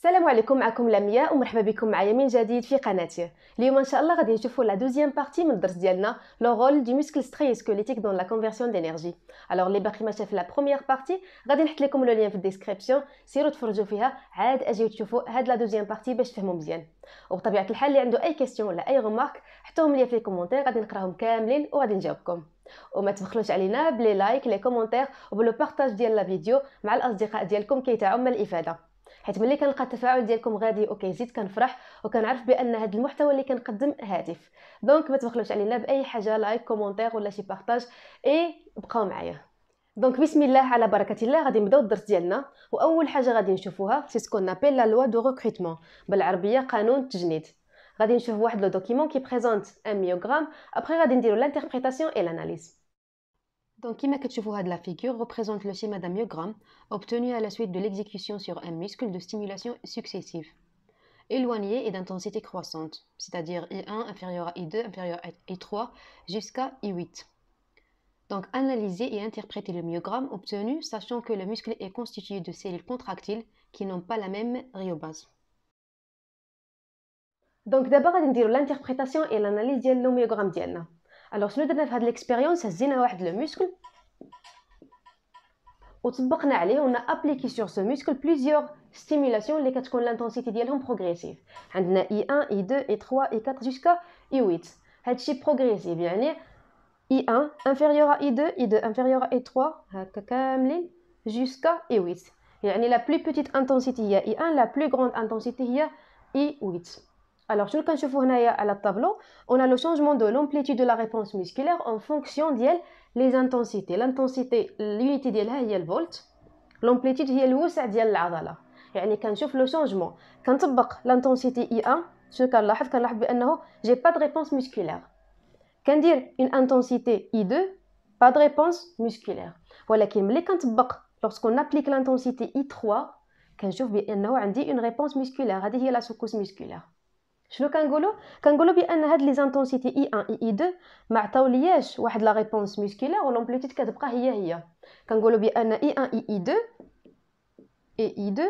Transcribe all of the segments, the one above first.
السلام عليكم، معكم لمياء ومرحبا بكم معايا من جديد في قناتي. اليوم ان شاء الله غادي نشوفوا لا دوزيام بارتي من الدرس ديالنا لو رول دو مسكل ستريسكوليتيك دون لا كونفرسيون دينيرجي. الوغ اللي باقي ما شاف لا بروميير بارتي غادي نحط لكم لو لين في الديسكريبسيون، سيروا تفرجوا فيها عاد اجيو تشوفوا هاد لا دوزيام بارتي باش تفهموا مزيان. وبطبيعه الحال اللي عنده اي كيسيون ولا اي ريمارك حطوهم لي في لي كومونتير، غادي نقراهم كاملين وغادي نجاوبكم. وما تبخلوش علينا بلي لايك لي كومونتير وبلو بارطاج ديال لا فيديو مع الاصدقاء ديالكم كي تعم الافاده، حيت ملي كنلقى التفاعل ديالكم غادي وكيزيد كنفرح وكنعرف بان هذا المحتوى اللي كنقدم هادف. دونك ما تبخلوش علينا باي حاجه، لايك كومونتير ولا شي بارطاج، اي بقاو معايا. دونك بسم الله على بركه الله غادي نبداو الدرس ديالنا. واول حاجه غادي نشوفوها سي سكون نابيل لا لوا دو ريكروتمون، بالعربيه قانون التجنيد. غادي نشوف واحد لو دوكيمون كي بريزونت ان ميوغرام، ابري غادي نديرو لانتربريتاسيون اي l'analyse. Donc, كما كتشوفوا هاد la figure représente le schéma d'un myogramme obtenu à la suite de l'exécution sur un muscle de stimulation successive, éloignée et d'intensité croissante, c'est-à-dire I1 inférieur à I2 inférieur à I3 jusqu'à I8. Donc, analyser et interpréter le myogramme obtenu, sachant que le muscle est constitué de cellules contractiles qui n'ont pas la même rhéobase. Donc, d'abord غادي نديرو l'interprétation et l'analyse ديال le myogramme ديالنا. Alors, شنو درنا في هاد l'expérience؟ هزينا واحد لو muscle وطبقنا عليه ونا ابليكي سور سو موسكل بليزيور ستيمولاسيون اللي كتكون لانتونسيتي ديالهم بروغريسيف. عندنا I1 I2 I3 I4 جوسكا I8. هادشي بروغريسيف يعني I1 inférieur à I2 I2 inférieur à I3 هكا كاملين جوسكا I8. يعني لا بلو بيتيت انتونسيتي هي I1، لا بلو غروند انتونسيتي هي I8. Alors, شنو كنشوفوا هنايا على الطابلو؟ on a le changement de l'amplitude de la réponse musculaire en fonction ديال les intensités. l'intensité l'unité ديالها هي الفولت، l'amplitude هي الوسع ديال العضله. يعني كنشوف لو شونجمون كنطبق l'intensité I1، شنو كنلاحظ بانه j'ai pas de réponse musculaire. كندير une intensité I2 pas de réponse musculaire. ولكن ملي كنطبق lorsqu'on applique l'intensité I3 كنشوف بانه عندي une réponse musculaire. هذه هي la secousse musculaire. شنو كنقولوا بان هاد لي زانتونسيتي I1 I2 ما عطاولياش واحد لا ريبونس ميسكولير والامبليتود كتبقى هي. كنقولوا بان I1 I2 et I2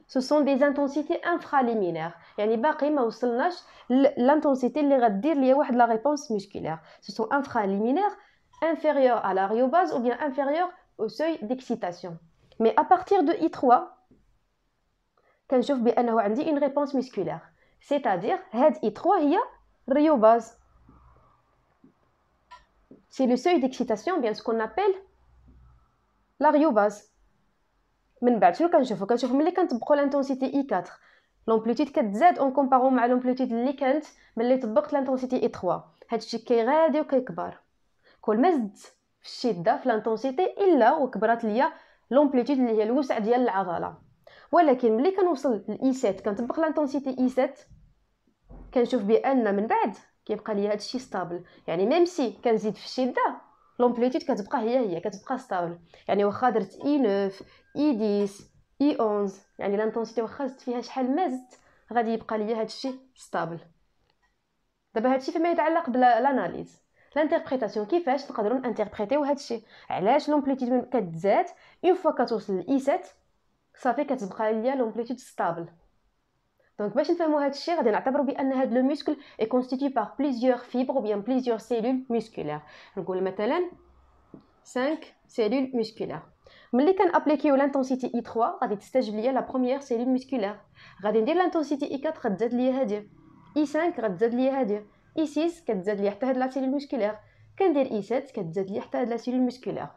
ce sont des intensités infraliminaires، يعني باقي ما وصلناش للانتونسيتي اللي غدير ليا واحد لا ريبونس ميسكولير. ce sont infraliminaires inférieurs à la rhéobase ou bien inférieurs au seuil d'excitation. mais à partir de I3 كنشوف بانه عندي une réponse musculaire. c'est-à-dire هاد I3 هي rhéobase. c'est le seuil d'excitation, bien ce qu'on appelle la rhéobase. من بعد شنو كنشوفوا ملي كنطبقوا l'intensité I4 l'amplitude كتزاد en comparant مع l'amplitude اللي كانت ملي طبقت l'intensité I3. هادشي كيغادي وكيكبر كل ما زدت في الشده في l'intensité الا وكبرت ليا l'amplitude اللي هي الوسع ديال العضله. ولكن ملي كنوصل ل I7 كنطبق l'intensité I7 كنشوف بان من بعد كيبقى ليا هادشي ستابل. يعني ميم سي كنزيد في الشده لومبليتود كتبقى هي كتبقى ستابل. يعني واخا درت I9 I10 I11 يعني لانتونسيتي واخا زدت فيها شحال ما زدت غادي يبقى ليا هادشي ستابل. دابا هادشي فيما يتعلق بالاناليز. لانتربريتاسيون كيفاش نقدروا نانتربريتيو هادشي؟ علاش لومبليتود كتزاد اون فوا كتوصل ل I7 صافي كتبقى ليا لومبليتود ستابل. Donc, باش نفهموا هذا الشيء غادي نعتبروا بان هذا لو muscle est constitué par plusieurs fibres ou bien plusieurs cellules musculaires. نقول مثلا 5 cellules musculaires. ملي كنابليكيو l'intensité I3 غادي تستجب ليا لا première cellule musculaire. غادي ندير l'intensité I4 غتزاد ليا هذه، I5 غتزاد ليا هذه، I6 كتزاد ليا حتى هاد لا cellule musculaire، كندير I7 كتزاد ليا حتى هاد لا cellule musculaire.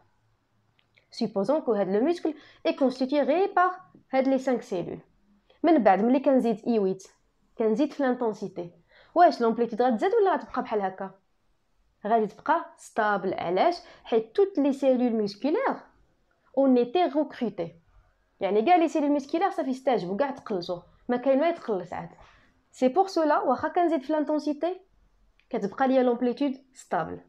supposons que هاد le muscle est constitué غير par هاد les 5 cellules. من بعد ملي كنزيد I8 كنزيد في لانتونسيتي، واش لومبليتود غتزاد ولا غتبقى بحال هكا؟ غادي تبقى ستابل. علاش؟ حيت توت لي سيلول ميسكولير اون ايتي ريكروتي، يعني كاع لي سيلول ميسكولير صافي استجبوا كاع تقلصوا، ما كاين ما يتقلص عاد. سي بور سولا واخا كنزيد في لانتونسيتي كتبقى ليا لومبليتود ستابل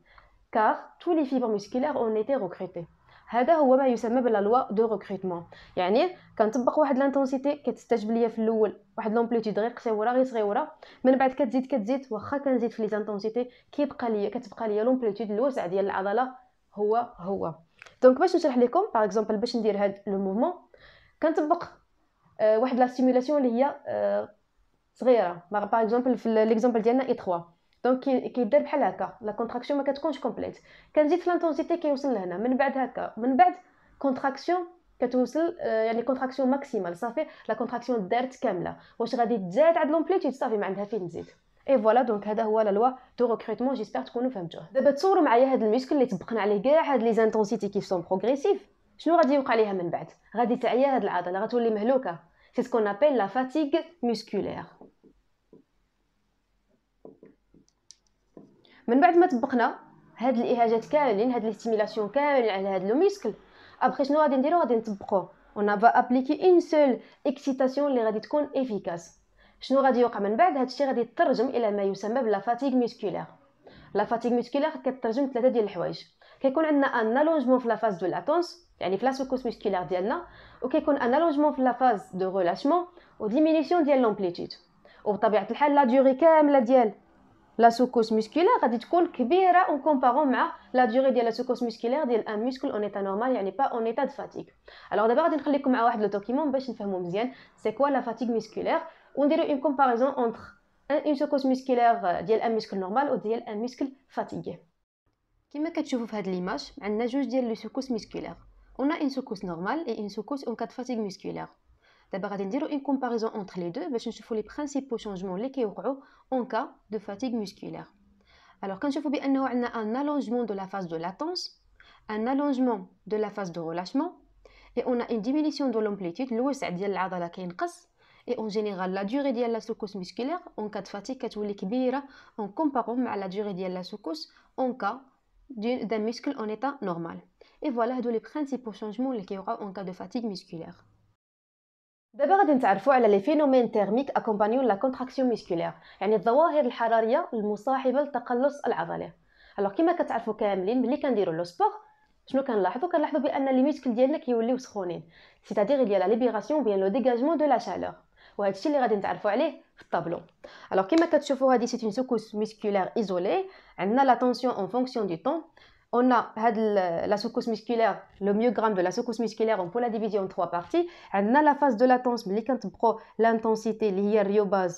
كار tous les fibres musculaires ont été recrutées. هذا هو ما يسمى بلا لوا دو ريكروتمون. يعني كنطبق واحد لانتونسيتي كتستجب ليا في الاول واحد لومبليتود غير قصيره غير صغيره، من بعد كتزيد واخا كنزيد في لي زانتونسيتي كتبقى ليا لومبليتود الوسع ديال العضله هو. دونك باش نشرح لكم باغ اكزومبل باش ندير هاد لو موفمون كنطبق واحد لا ستيمولاسيون اللي هي صغيره. باغ اكزومبل في ليكزامبل ديالنا اي 3 دونك كيدير بحال هكا لا كونتراكسيون ما كتكونش كومبليت، كنزيد في لانتونسيتي كيوصل لهنا، من بعد هكا من بعد كونتراكسيون كتوصل يعني كونتراكسيون ماكسيمال صافي لا كونتراكسيون دارت كامله. واش غادي تزاد عند لومبليتود صافي ما عندها فين تزيد. اي فوالا دونك هذا هو لا لوا دو ريكروتمون. جيسبر تكونوا فهمتوه. دابا تصوروا معايا هذا الميسكل اللي طبقنا عليه كاع هاد لي زانتونسيتي كيف سون بروغريسيف، شنو غادي يوقع ليها من بعد؟ غادي تعيا هاد العضله، غتولي مهلوكه. سي سكون ابل لا فاتيغ موسكولير. من بعد ما طبقنا هاد الاهاجات كاملين، هاد لي ستيمولاسيون كاملين على هاد لو ميسكل، ابري شنو غادي نديرو؟ غادي نطبقوه اون فا ابليكي اون سول اكسيتاسيون اللي غادي تكون افيكاس. شنو غادي يوقع من بعد؟ هادشي غادي يترجم الى ما يسمى بلا فاتيغ موسكولير. لا فاتيغ موسكولير كترجم ثلاثه ديال الحوايج. كيكون عندنا ان الونجمون في لا فاز دو لاتونس يعني في لا سوكوس موسكولير ديالنا، وكيكون ان الونجمون في لا فاز دو ريلاشمون و ديمينيسيون ديال لومبليتود. وبطبيعه الحال لا ديوري كامله ديال لا سوكوس موسكولير غادي تكون كبيره اون كومبارون مع لا ديوري ديال لا سوكوس موسكولير ديال ان موسكل اون ايتا نورمال يعني با اون ايتا دو فاتيغ. الوغ دابا غادي نخليكم مع واحد لو دوكيمون باش نفهموا مزيان سي كوا لا فاتيغ موسكولير ونديرو اون كومباريزون اونتر اون سوكوس موسكولير ديال ان موسكل نورمال و ديال ان موسكل فاتيغي. كما كتشوفوا في هاد ليماج عندنا جوج ديال لي سوكوس موسكولير. On a une secousse normale et une secousse en cas de fatigue musculaire. D'abord, on va faire une comparaison entre les deux pour voir les principaux changements qui occurrent en cas de fatigue musculaire. Alors, quand je vous dis qu'on a un allongement de la phase de latence, un allongement de la phase de relâchement, et on a une diminution de l'amplitude, et en général, la durée de la secousse musculaire en cas de fatigue est grande en comparant à la durée de la secousse en cas d'un muscle en état normal. Et voilà les principaux changements qu'il y aura en cas de fatigue musculaire. دابا غادي نتعرفوا على لي فينومين تيرميك اكومبانيون لا كونتراكسيون موسكولير، يعني الظواهر الحراريه المصاحبه للتقلص العضلي. الوغ كما كتعرفوا كاملين ملي كنديروا لو سبور شنو كنلاحظوا بان لي ميسكل ديالنا كيوليو سخونين، سيتادير ديال لا ليبيراسيون بيان لو ديغاجمون دو لا شالور، وهذا الشيء اللي غادي نتعرفوا عليه في الطابلو. الوغ كما كتشوفوا هذه سي اون سوكوس موسكولير ايزولي، عندنا لا تونسيون اون فونكسيون دو طون. On a la secousse musculaire, le myogramme de la secousse musculaire, on peut la diviser en trois parties. On a la phase de latence, l'intensité liée à ryobase,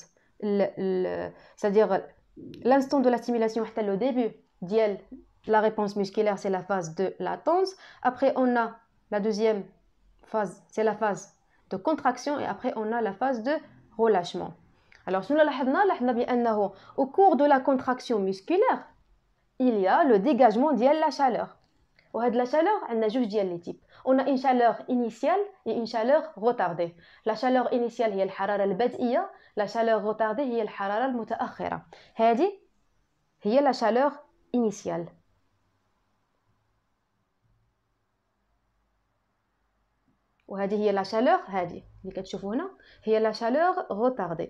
c'est-à-dire l'instant de la stimulation, le début de la réponse musculaire, c'est la phase de latence. Après, on a la deuxième phase, c'est la phase de contraction, et après, on a la phase de relâchement. Alors, si nous l'avons au cours de la contraction musculaire, il y a le dégagement de la chaleur. Et la chaleur, on a deux types. On a une chaleur initiale et une chaleur retardée. La chaleur initiale هي الحرارة البدئية، la chaleur retardée هي الحرارة المتأخرة. هذه هي la chaleur initiale. وهذه هي la chaleur هذه اللي كتشوفوا هنا هي la chaleur retardée.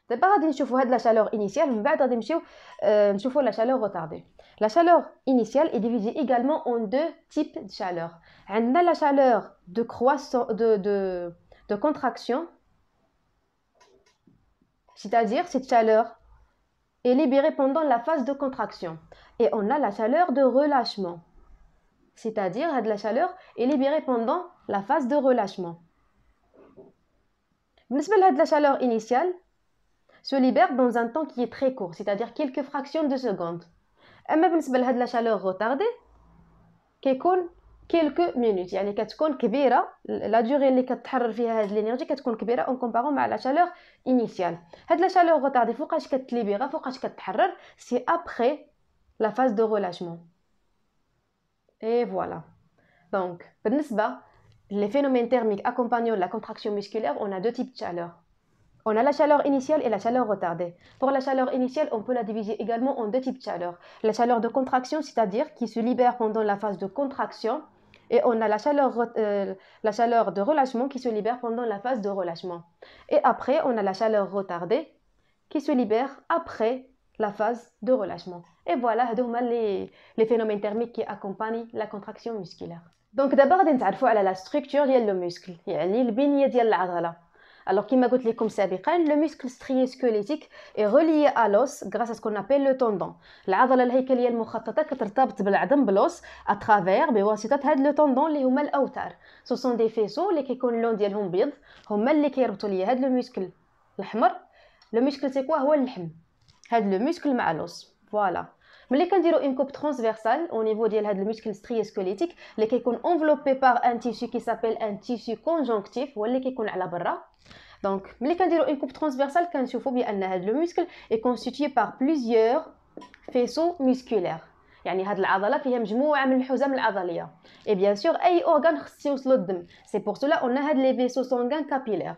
دابا غادي نشوفوا هاد لا شالور انيسيال من بعد غادي نمشيو نشوفوا لا شالور روتاردي. لا شالور انيسيال est divisée également en deux types de chaleur. عندنا la chaleur de croissance de contraction, c'est-à-dire cette chaleur est libérée pendant la phase de contraction, et on a la chaleur de relâchement, c'est-à-dire la chaleur est libérée pendant la phase de relâchement. بالنسبه لهاد la chaleur initiale se libère dans un temps qui est très court, c'est-à-dire quelques fractions de secondes. اما بالنسبه لهاد لا شالور روتاردي كيكون quelques minutes، يعني كتكون كبيره لا دوري اللي كتحرر فيها هاد الانرجي كتكون كبيره اون كومبارون مع لا شالور انيسيال. هاد لا شالور روتاردي فوقاش كتليبيرا فوقاش كتحرر سي ابري لا فاز دو ريلاشمون. اي فوالا دونك بالنسبه les phénomènes thermiques accompagnant la contraction musculaire, on a deux types de chaleur. On a la chaleur initiale et la chaleur retardée. Pour la chaleur initiale, on peut la diviser également en deux types de chaleur. La chaleur de contraction, c'est-à-dire qui se libère pendant la phase de contraction, et on a la chaleur de relâchement qui se libère pendant la phase de relâchement. Et après, on a la chaleur retardée qui se libère après la phase de relâchement. Et voilà, les phénomènes thermiques qui accompagnent la contraction musculaire. Donc d'abord, on va voir la structure du muscle, يعني البنية ديال العضلة. Alors, كما قلت لكم سابقا, le muscle strié squelettique est relié à l'os grâce à ce qu'on appelle le tendon. العضلة الهيكلية المخططة كترتبط بالعظم بلوس à travers بواسطة هاد le tendon اللي هما الأوتار. Ce sont des faisceaux اللي كيكون اللون ديالهم بيض, هما اللي كيربطوا ليا هاد le muscle الأحمر. Le muscle c'est quoi؟ هو اللحم. هاد le muscle مع l'os. Voilà. ملي كنديروا une coupe transversale au niveau ديال هاد المشكل strié squelettique اللي كيكون enveloppé par un tissu qui s'appelle un tissu conjonctif هو اللي كيكون على برا. دونك ملي كنديروا une coupe transversale كنشوفوا بان هاد le muscle est constitué par plusieurs faisceaux musculaires. يعني هاد العضله فيها مجموعه من الحزام العضليه. Et bien sûr اي organe خص يوصلوا الدم. C'est pour cela on a هاد les vaisseaux sanguins capillaires.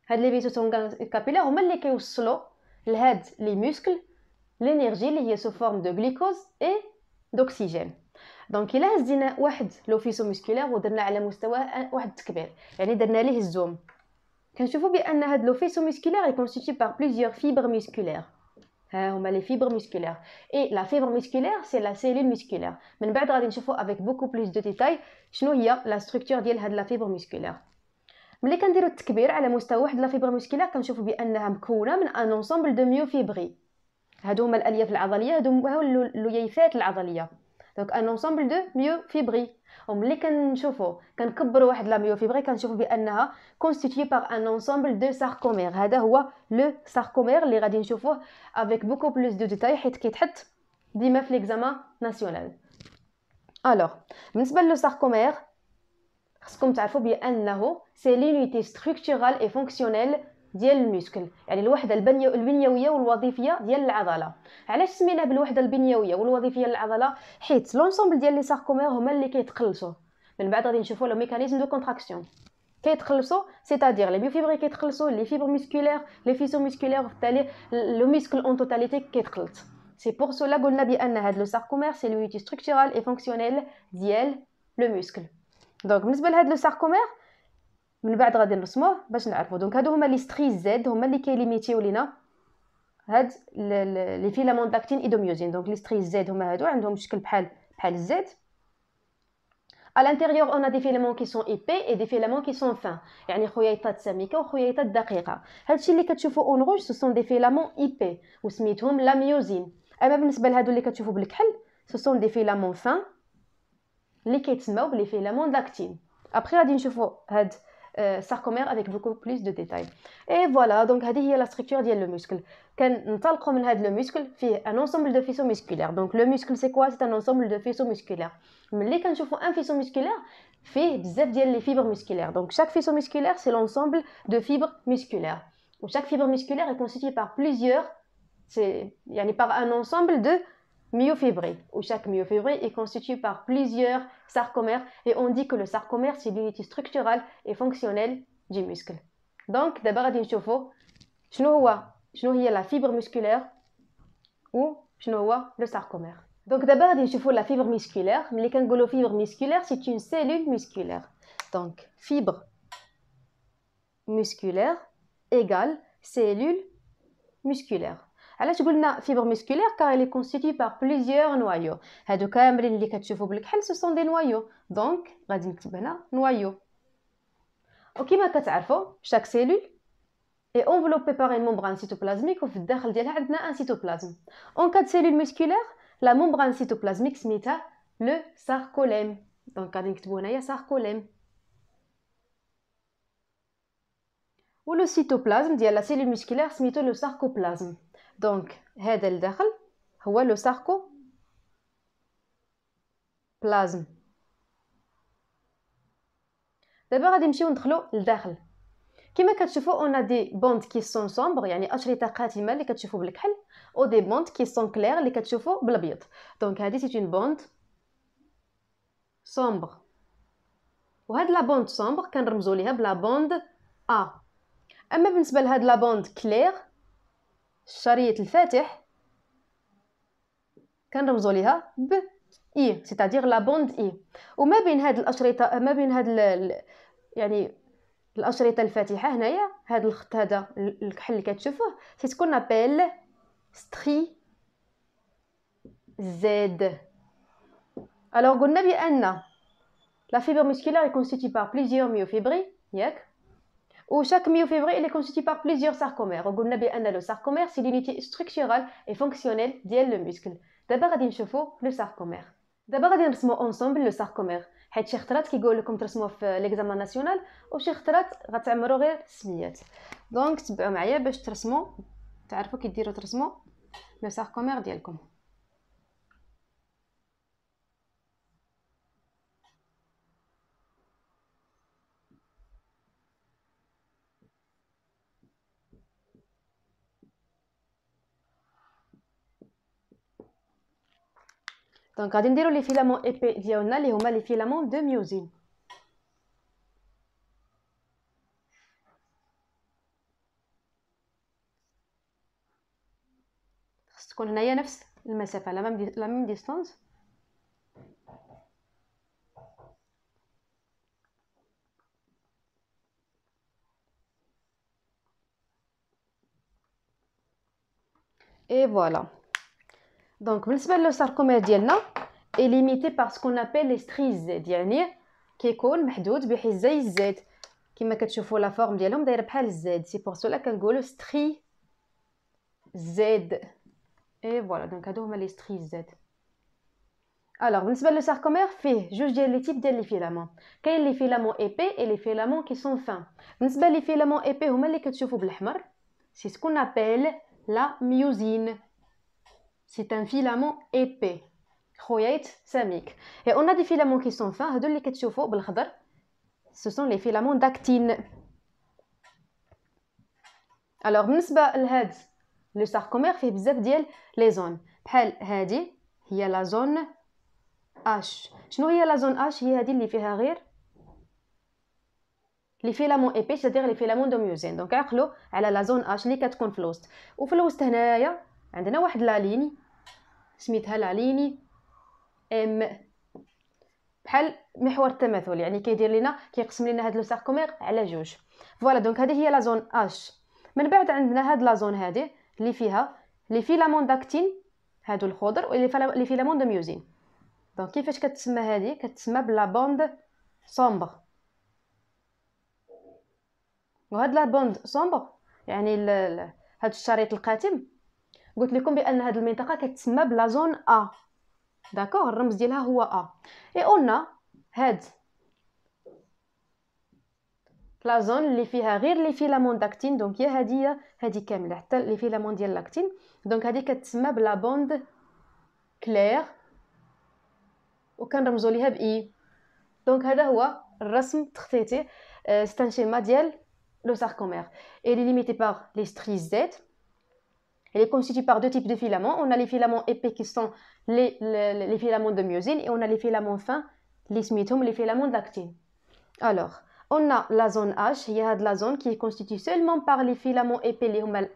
هاد les vaisseaux sanguins capillaires هما اللي كيوصلوا لهاد les muscles l'énergie اللي هي sous forme de glucose et d'oxygène. دونك الا هزينا واحد لو فيسو مسكولير ودرنا على مستوى واحد التكبير يعني درنا ليه الزوم كنشوفوا بان هاد لو فيسو مسكولير est constitué par plusieurs fibres musculaires. ها هما les fibres musculaires et la fibre musculaire c'est la cellule musculaire. من بعد غادي نشوفوا avec beaucoup plus de détails شنو هي la structure ديال هاد la fibre musculaire. ملي كنديروا التكبير على مستوى واحد la fibre musculaire كنشوفوا بانها مكونه من un ensemble de myofibrilles. هادو هما الالياف العضليه هادو هما اللييفات العضليه. دونك ان انسامبل دو ميوفيبري. وملي كنشوفوا كنكبروا واحد لا ميوفيبري كنشوفوا بانها كونستيتيي بار ان انسامبل دو ساركومير. هذا هو لو ساركومير اللي غادي نشوفوه افيك بوكو بلوس دو ديتاي حيت كيتحط ديما في ليكزامان ناسيونال. الوغ بالنسبه لو ساركومير خصكم تعرفوا بانه سي لونيتي ستركتورال اي فونكسيونيل ديال المسكل يعني الوحده البنيويه والوظيفيه ديال العضله. علاش سميناه بالوحده البنيويه والوظيفيه للعضله؟ حيت لونسومبل ديال لي ساركومير هما اللي كيتقلصوا. من بعد غادي نشوفوا لو ميكانيزم دو كونتراكسيون كيتقلصوا سيتادير لي ميوفيبري كيتقلصوا لي فيبر مسكولير لي فيسو مسكولير وبالتالي لو مسكل اون توتاليتي كيتقلص. سي بور سولا قلنا بان هاد لو ساركومير سي لونيتي ستركتورال اي فونكسيونيل ديال لو مسكل. دونك بالنسبه لهاد لو ساركومير من بعد غادي نرسموه باش نعرفوا. دونك هادو هما لي ستريس زد هما اللي كيليميتيو لينا هاد لي فيلامون داكتين ايدوميوزين. دونك لي ستريس زد هما هادو عندهم شكل بحال الزد. à l'intérieur on a des filaments qui sont épais et des filaments qui sont fins يعني خييطات سميكه وخييطات دقيقه. هادشي اللي كتشوفوا اون روج سو سون دي فيلامون ايبي وسميتهم لا ميوزين. اما بالنسبه لهادو اللي كتشوفوا بالكحل سو سون دي فيلامون فان اللي كيتسموا بلي فيلامون داكتين. ابري غادي نشوفوا هاد sarcomère avec beaucoup plus de détails. Et voilà, donc هذه هي la structure ديال le muscle. كننطلقوا من هذا le muscle فيه un ensemble de faisceaux musculaires. Donc le muscle c'est quoi? C'est un ensemble de faisceaux musculaires. ملي كنشوفوا un faisceau musculaire فيه بزاف ديال les fibres musculaires. Donc chaque faisceau musculaire c'est l'ensemble de fibres musculaires. Donc chaque fibre musculaire est constituée par plusieurs يعني par un ensemble de myofibrilles, où chaque myofibrille est constituée par plusieurs sarcomères et on dit que le sarcomère c'est l'unité structurale et fonctionnelle du muscle. Donc d'abord غادي نشوفوا شنو هي la fibre musculaire ou شنو هو le sarcomère. Donc d'abord غادي نشوفوا la fibre musculaire. ملي كنقولوا fibre musculaire c'est une cellule musculaire. Donc fibre musculaire égale cellule musculaire. علاش قلنا فيبر مسكولير car elle est constituée par plusieurs noyaux. هادو كاملين اللي كتشوفوا بالكحل ce sont des noyaux. donc غادي نكتب هنا noyau. وكما كتعرفوا chaque cellule est enveloppée par une membrane cytoplasmique وفي الداخل ديالها عندنا un cytoplasme. en cas de cellule musculaire la membrane cytoplasmique سميتها le sarcolème. donc غادي نكتبوا هنايا sarcolème. و le cytoplasme ديال la cellule musculaire سميتو le sarcoplasme. دونك هذا الداخل هو لو ساركو بلازم. دابا غادي نمشيو ندخلو للداخل. كما كتشوفوا اون ا دي بوند كي سون سومبر يعني اشرطه قاتمه اللي كتشوفوا بالكحل او دي بوند كي سون كلير اللي كتشوفوا بالابيض. دونك هذه سي اون بوند سومبر وهاد لا بوند سومبر كنرمزوا ليها بلا بوند ا. اما بالنسبه لهاد لا بوند كلير الشريط الفاتح كنرمزوا ليها ب اي سيتادير لا بوند اي. وما بين هاد الاشرطه ما بين هاد يعني الاشرطه الفاتحه هنايا هاد الخط هذا الكحل اللي كتشوفوه سي سكون ابل ستري زد. alors قلنا بان لا fibre musculaire est constituée par plusieurs myofibrilles ياك Chaque myofibrille est constitué par plusieurs sarcomères. On a bien le sarcomère, c'est l'unité structurale et fonctionnelle du muscle. D'abord, on va le sarcomère. D'abord, on va نرسموا ensemble le sarcomère. حيت شي خطرات كيقول لكم ترسموه في ليكزامان ناسيونال وشي خطرات غتعمروا غير السميات. دونك تبعوا معايا باش ترسموا تعرفوا كي ديروا ترسموا لو sarcomère ديالكم. Donc, غادي نديرو لي فيلامون ايبي ديالنا اللي هما لي فيلامون دو ميوزين. خص تكون هنايا نفس المسافه لا ميم ديستانس. Et voilà. Donc, بالنسبه للساركومير ديالنا est limité par ce qu'on appelle les stries Z يعني كيكون محدود بحيث زي الزد كما كتشوفوا لا فورم ديالهم دايره بحال الزد سي بور سولا كنقولوا ستري زد. اي فوالا دونك هادو هما لي ستري زد. الوغ بالنسبه للساركومير فيه جوج ديال لي تيب ديال لي فيلامون. كاين لي فيلامون ايبي اي لي فيلامون كي سون فان. بالنسبه لي فيلامون ايبي هما اللي كتشوفوا بالاحمر سي سكون ابل لا ميوزين. سي ان فيلامون ايبي خويات سميك. Et on a des filaments qui sont fins هادو اللي كتشوفوا بالخضر ce sont les filaments d'actine. alors بالنسبه لهاد لو ساركومير فيه بزاف ديال لي زون بحال هادي هي لا زون اش. شنو هي لا زون اش؟ هي هادي اللي فيها غير لي فيلامون ايبي c'est-à-dire لي فيلامون دو ميوزين. دونك عقلوا على لا زون اش اللي كتكون في الوسط. وفي الوسط هنايا عندنا واحد لا ليني سميتها لا ليني ام بحال محور التماثل يعني كيدير لنا كيقسم لنا هاد لو ساركومير على جوج. فوالا دونك هذه هي لا زون اش. من بعد عندنا هاد لا زون هذه اللي فيها لي فيلامون داكتين هادو الخضر ولي فيلامون دو ميوزين. دونك كيفاش كتسمى هذه؟ كتسمى بلا بوند سومبر. وهاد لا بوند سومبر يعني هاد الشريط القاتم قلت لكم بان هاد المنطقه كتسمى بلا زون ا. داكوغ الرمز ديالها هو ا. اي قلنا هاد لا زون اللي فيها غير لي فيلامون داكتين دونك هي هادي كامله حتى لي فيلامون ديال لاكتين دونك هادي كتسمى بلا بوند كلير وكنرمزوا ليها باي. دونك هذا هو الرسم التخطيطي سي ان شيما ديال لو ساركومير et il est limité par les stries Z. Elle est constituée par deux types de filaments. On a les filaments épais qui sont les filaments de myosine et on a les filaments fins, les smithum, les filaments d'actine. Alors, on a la zone H, il y a de la zone qui est constituée seulement par les filaments épais,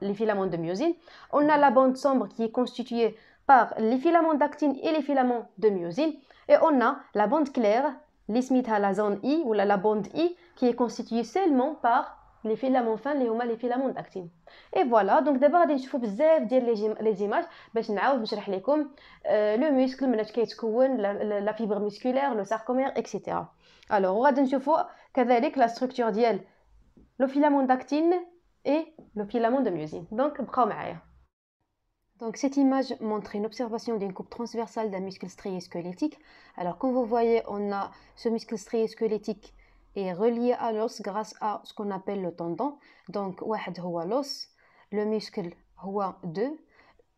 les filaments de myosine. On a la bande sombre qui est constituée par les filaments d'actine et les filaments de myosine. Et on a la bande claire, les smiths à la zone I ou la bande I qui est constituée seulement par les filaments fins اللي هما les filaments d'actine. Et voilà donc d'abord غادي نشوفوا بزاف ديال لي زيماج باش نعاود نشرح لكم لو موسكل مناش كيتكون لا فيبر مسكولير لو ساركومير اكسيتيرا. alors غادي نشوفوا كذلك لا ستركتور ديال لو فيلامون d'actine et le filament de myosine. donc بقاو معايا. Donc cette image montre une observation d'une coupe transversale d'un muscle strié squelettique. Alors comme vous voyez, on a ce muscle strié squelettique est relié à l'os grâce à ce qu'on appelle le tendon. Donc واحد هو l'os, le muscle هو 2,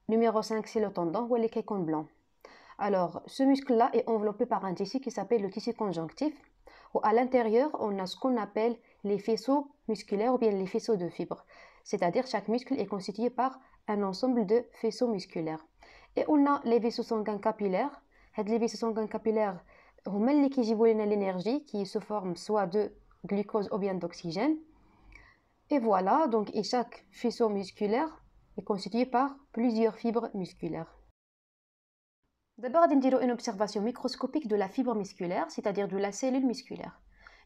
numéro 5 c'est le tendon هو اللي كيكون blanc. Alors ce muscle là est enveloppé par un tissu qui s'appelle le tissu conjonctif où à l'intérieur on a ce qu'on appelle les faisceaux musculaires ou bien les faisceaux de fibres. C'est-à-dire chaque muscle est constitué par un ensemble de faisceaux musculaires. Et on a les vaisseaux sanguins capillaires. Les vaisseaux sanguins capillaires هما اللي كيجيبوا لنا l'énergie qui se forme soit de glucose ou bien d'oxygène. Et voilà, donc et chaque faisceau musculaire est constitué par plusieurs fibres musculaires. D'abord, on va une observation microscopique de la fibre musculaire, c'est-à-dire de la cellule musculaire.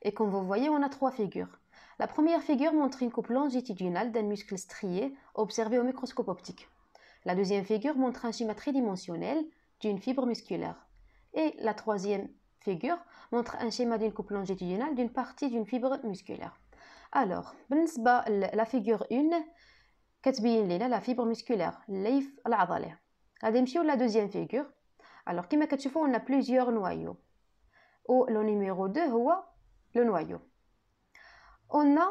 Et comme vous voyez, on a trois figures. La première figure montre une coupe longitudinale d'un muscle strié observé au microscope optique. La deuxième figure montre un schéma tridimensionnel d'une fibre musculaire. Et la troisième figure montre un schéma d'une coupe longitudinale d'une partie d'une fibre musculaire. Alors بالنسبة la figure 1 كتبين لنا la fibre musculaire الليف العضلي. غادي نمشيو la deuxième figure. Alors كما كتشوفوا on a plusieurs noyaux. و le numéro 2 هو le noyau. On a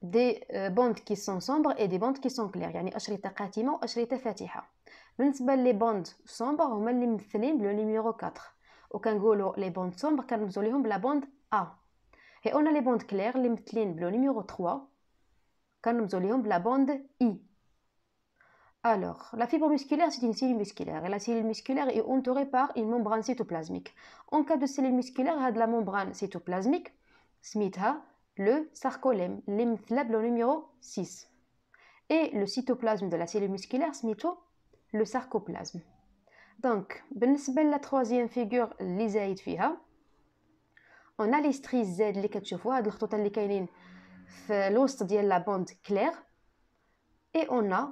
des bandes qui sont sombres et des bandes qui sont claires يعني أشرطة قاتمة وأشرطة فاتحة. بالنسبة لي بوند sombres هما اللي ممثلين بلو نيميرو 4 وكنقولوا لي بوند sombres كنرمزوا ليهم بلا بوند A. Et on a les bandes claires اللي ممثلين بلو نيميرو 3 كنرمزوا ليهم بلا بوند I. Alors, la fibre musculaire, c'est une cellule musculaire. Et la cellule musculaire est entourée par une membrane cytoplasmique. En cas de cellule musculaire, il y a de la membrane cytoplasmique, سميتها le sarcolème, le numéro 6. Et le cytoplasme de la cellule musculaire, سميتو le sarcoplasme. Donc, بالنسبة la troisième figure اللي زايد فيها, on a les stries Z اللي كتشوفوا هاد الخطوط اللي كاينين في الوسط ديال la bande claire. Et on a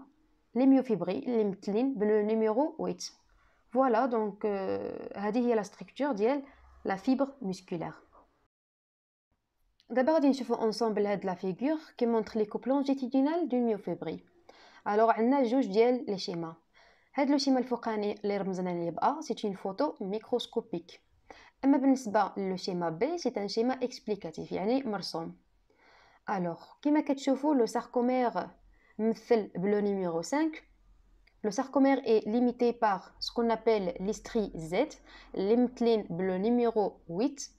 les myofibrilles اللي ممثلين بلو numéro 8. Voilà, donc هذه هي la structure ديال la fibre musculaire. D'abord غادي نشوفوا ensemble هاد la figure qui montre les coupes longitudinales d'une myofibrille. Alors عندنا جوج ديال لي شيما. هاد لو شيما الفوقاني اللي رمزنا ليه ب A c'est une photo microscopique. اما بالنسبه لو شيما B c'est un schéma explicatif يعني مرسوم. Alors كما كتشوفوا le sarcomère مثل بلو numéro 5. Le sarcomère est limité par ce qu'on appelle les stries Z, les ممثلين بلو numéro 8.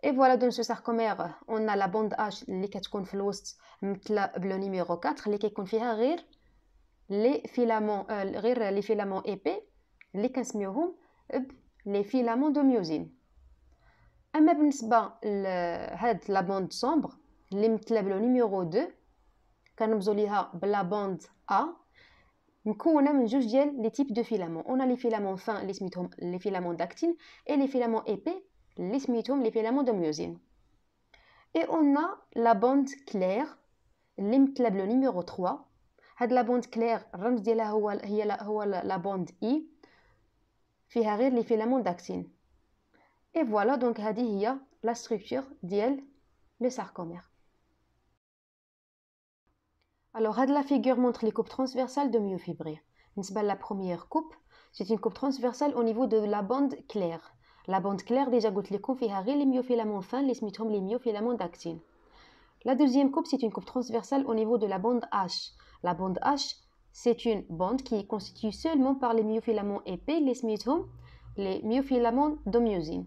Et voilà, dans ce sarcomère, on a la bande H اللي كتكون في الوسط مثل بلو numéro 4 اللي كيكون فيها غير les filaments épais اللي كنسميوهم les filaments de myosine. اما بالنسبه لهاد لا بوند sombre اللي مثل بلو numéro 2 كنرمزوا ليها بلا بوند A مكونه من جوج ديال لي تيب دو فيلامون. on a les filaments fins اللي سميتهم les filaments d'actine et les filaments épais اللي سميتهم les filaments de myosine. et on a la bande claire اللي مثل بلو numéro 3. هاد لا بوند كلير الرمز ديالها هو لا بوند I فيها غير لي فيلامون داكتين. et voilà, donc هذه هي la structure ديال le sarcomère. Alors, la figure montre les coupes transversales de myofibrilles. La première coupe, c'est une coupe transversale au niveau de la bande claire. La bande claire, déjà, les myofilaments fins, les myofilaments d'actine. La deuxième coupe, c'est une coupe transversale au niveau de la bande H. La bande H, c'est une bande qui est constituée seulement par les myofilaments épais, les myofilaments de myosine.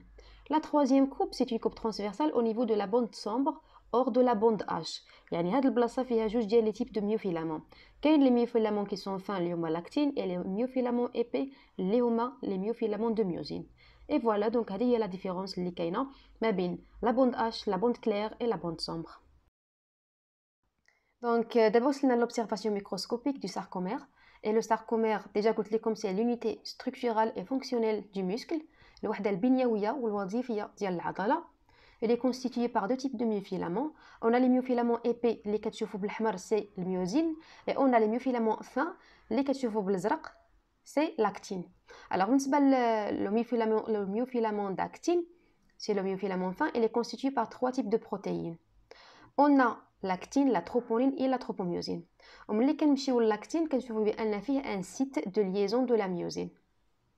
La troisième coupe, c'est une coupe transversale au niveau de la bande sombre, hors de la bande H. يعني هاد البلاصه فيها جوج ديال لي تيب دو ميوفيلامون. كاين لي ميوفيلامون كي سون فان اللي هما لاكتين et les myofilaments épais اللي هما les myofilaments de myosine. et voilà, donc هذه هي la différence اللي كاينه ما بين la bande H, la bande claire et la bande sombre. Donc d'abord وصلنا l'observation microscopique du sarcomère. Et le sarcomère, déjà قلت لكم c'est l'unité structurale et fonctionnelle du muscle, الوحده البنيويه والوظيفيه ديال العضله. Elle est constituée par deux types de myofilaments. On a les myofilaments épais, les كتشوفوا بالأحمر, c'est le myosine. Et on a les myofilaments fins, les كتشوفوا بالأزرق, c'est l'actine. Alors, le myofilament d'actine, c'est le myofilament fin, il est constitué par trois types de protéines. On a l'actine, la troponine et la tropomyosine. وملي كنمشيو للاكتين كنشوفوا بأن فيه un site de liaison de la myosine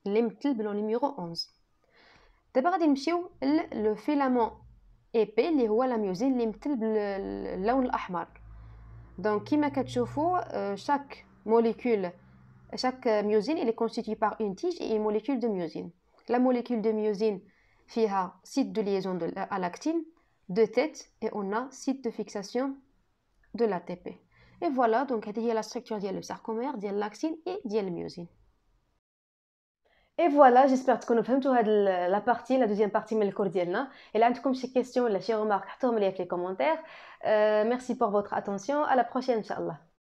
اللي مثل بلو numéro 11. دابا غادي نمشيو لو فيلامون ايبي اللي هو لا ميوزين اللي مثل باللون الاحمر. دونك كيما كتشوفوا chaque myosine elle est constituée par une tige et une molécule de myosine. La molécule de myosine فيها site de liaison à l'actine, deux têtes, et on a site de fixation de l'ATP. Et voilà, donc هذه هي la structure ديال le sarcomère, ديال l'actine et ديال الميوزين. Et voilà, j'espère تكونوا فهمتوا هاد la partie, la deuxième partie من الكور ديالنا. إلا عندكم شي question ولا شي remarque حطوهم لي في les commentaires. Merci pour votre attention. À la prochaine, Inch'Allah.